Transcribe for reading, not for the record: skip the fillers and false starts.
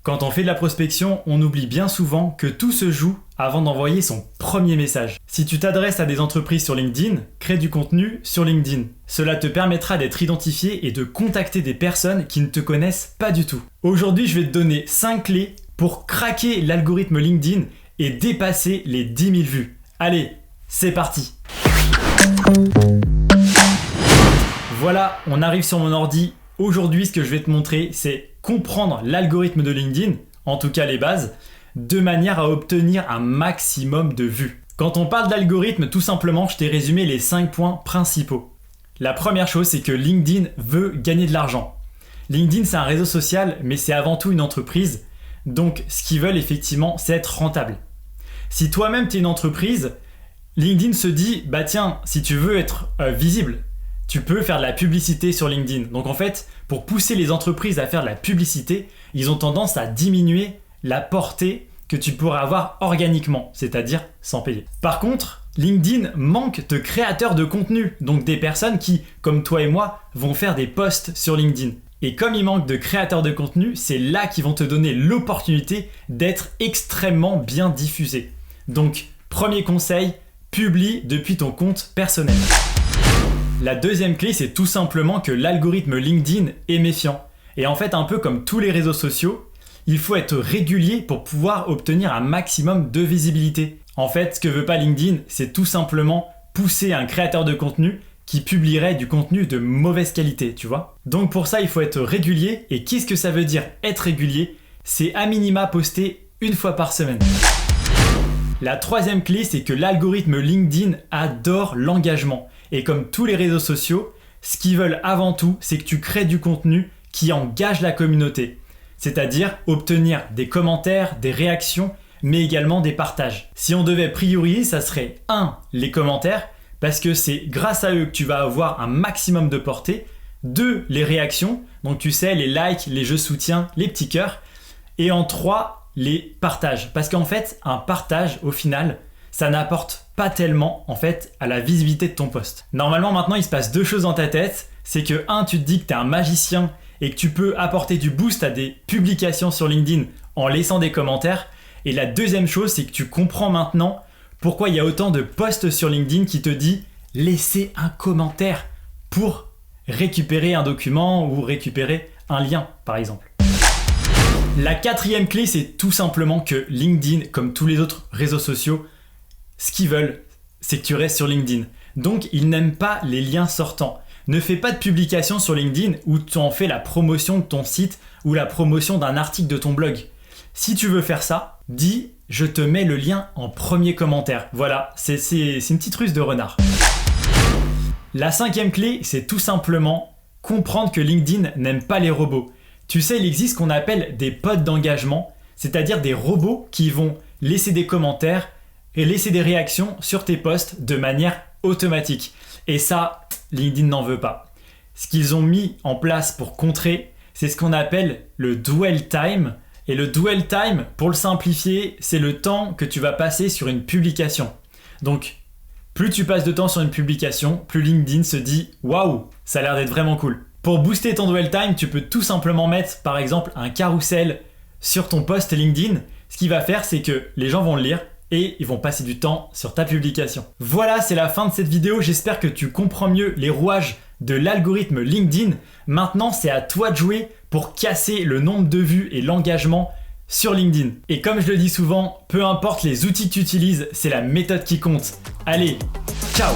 Quand on fait de la prospection, on oublie bien souvent que tout se joue avant d'envoyer son premier message. Si tu t'adresses à des entreprises sur LinkedIn, crée du contenu sur LinkedIn. Cela te permettra d'être identifié et de contacter des personnes qui ne te connaissent pas du tout. Aujourd'hui, je vais te donner 5 clés pour craquer l'algorithme LinkedIn et dépasser les 10 000 vues. Allez, c'est parti! Voilà, on arrive sur mon ordi. Aujourd'hui, ce que je vais te montrer, c'est comprendre l'algorithme de LinkedIn, en tout cas les bases, de manière à obtenir un maximum de vues. Quand on parle d'algorithme, tout simplement, je t'ai résumé les 5 points principaux. La première chose, c'est que LinkedIn veut gagner de l'argent. LinkedIn, c'est un réseau social, mais c'est avant tout une entreprise. Donc, ce qu'ils veulent effectivement, c'est être rentable. Si toi-même, tu es une entreprise, LinkedIn se dit, bah tiens, si tu veux être visible, tu peux faire de la publicité sur LinkedIn. Donc en fait, pour pousser les entreprises à faire de la publicité, ils ont tendance à diminuer la portée que tu pourrais avoir organiquement, c'est-à-dire sans payer. Par contre, LinkedIn manque de créateurs de contenu, donc des personnes qui, comme toi et moi, vont faire des posts sur LinkedIn. Et comme il manque de créateurs de contenu, c'est là qu'ils vont te donner l'opportunité d'être extrêmement bien diffusé. Donc, premier conseil, publie depuis ton compte personnel. La deuxième clé, c'est tout simplement que l'algorithme LinkedIn est méfiant. Et en fait, un peu comme tous les réseaux sociaux, il faut être régulier pour pouvoir obtenir un maximum de visibilité. En fait, ce que veut pas LinkedIn, c'est tout simplement pousser un créateur de contenu qui publierait du contenu de mauvaise qualité, tu vois. Donc pour ça, il faut être régulier. Et qu'est-ce que ça veut dire être régulier? C'est à minima poster une fois par semaine. La troisième clé, c'est que l'algorithme LinkedIn adore l'engagement. Et comme tous les réseaux sociaux, ce qu'ils veulent avant tout, c'est que tu crées du contenu qui engage la communauté. C'est-à-dire obtenir des commentaires, des réactions, mais également des partages. Si on devait prioriser, ça serait 1. Les commentaires, parce que c'est grâce à eux que tu vas avoir un maximum de portée. 2. Les réactions, donc tu sais, les likes, les je soutiens, les petits cœurs. Et en 3, les partages. Parce qu'en fait, un partage, au final, ça n'apporte pas tellement en fait à la visibilité de ton post. Normalement maintenant il se passe 2 choses dans ta tête, c'est que 1, tu te dis que tu es un magicien et que tu peux apporter du boost à des publications sur LinkedIn en laissant des commentaires, et la deuxième chose c'est que tu comprends maintenant pourquoi il y a autant de posts sur LinkedIn qui te dit laissez un commentaire pour récupérer un document ou récupérer un lien par exemple. La quatrième clé, c'est tout simplement que LinkedIn, comme tous les autres réseaux sociaux, ce qu'ils veulent, c'est que tu restes sur LinkedIn. Donc, ils n'aiment pas les liens sortants. Ne fais pas de publication sur LinkedIn où tu en fais la promotion de ton site ou la promotion d'un article de ton blog. Si tu veux faire ça, dis « je te mets le lien en premier commentaire ». Voilà, c'est une petite ruse de renard. La 5e clé, c'est tout simplement comprendre que LinkedIn n'aime pas les robots. Tu sais, il existe ce qu'on appelle des bots d'engagement, c'est-à-dire des robots qui vont laisser des commentaires et laisser des réactions sur tes posts de manière automatique. Et ça, LinkedIn n'en veut pas. Ce qu'ils ont mis en place pour contrer, c'est ce qu'on appelle le dwell time. Et le dwell time, pour le simplifier, c'est le temps que tu vas passer sur une publication. Donc, plus tu passes de temps sur une publication, plus LinkedIn se dit « Waouh, ça a l'air d'être vraiment cool ». Pour booster ton dwell time, tu peux tout simplement mettre par exemple un carrousel sur ton post LinkedIn. Ce qu'il va faire, c'est que les gens vont le lire et ils vont passer du temps sur ta publication. Voilà, c'est la fin de cette vidéo. J'espère que tu comprends mieux les rouages de l'algorithme LinkedIn. Maintenant, c'est à toi de jouer pour casser le nombre de vues et l'engagement sur LinkedIn. Et comme je le dis souvent, peu importe les outils que tu utilises, c'est la méthode qui compte. Allez, ciao!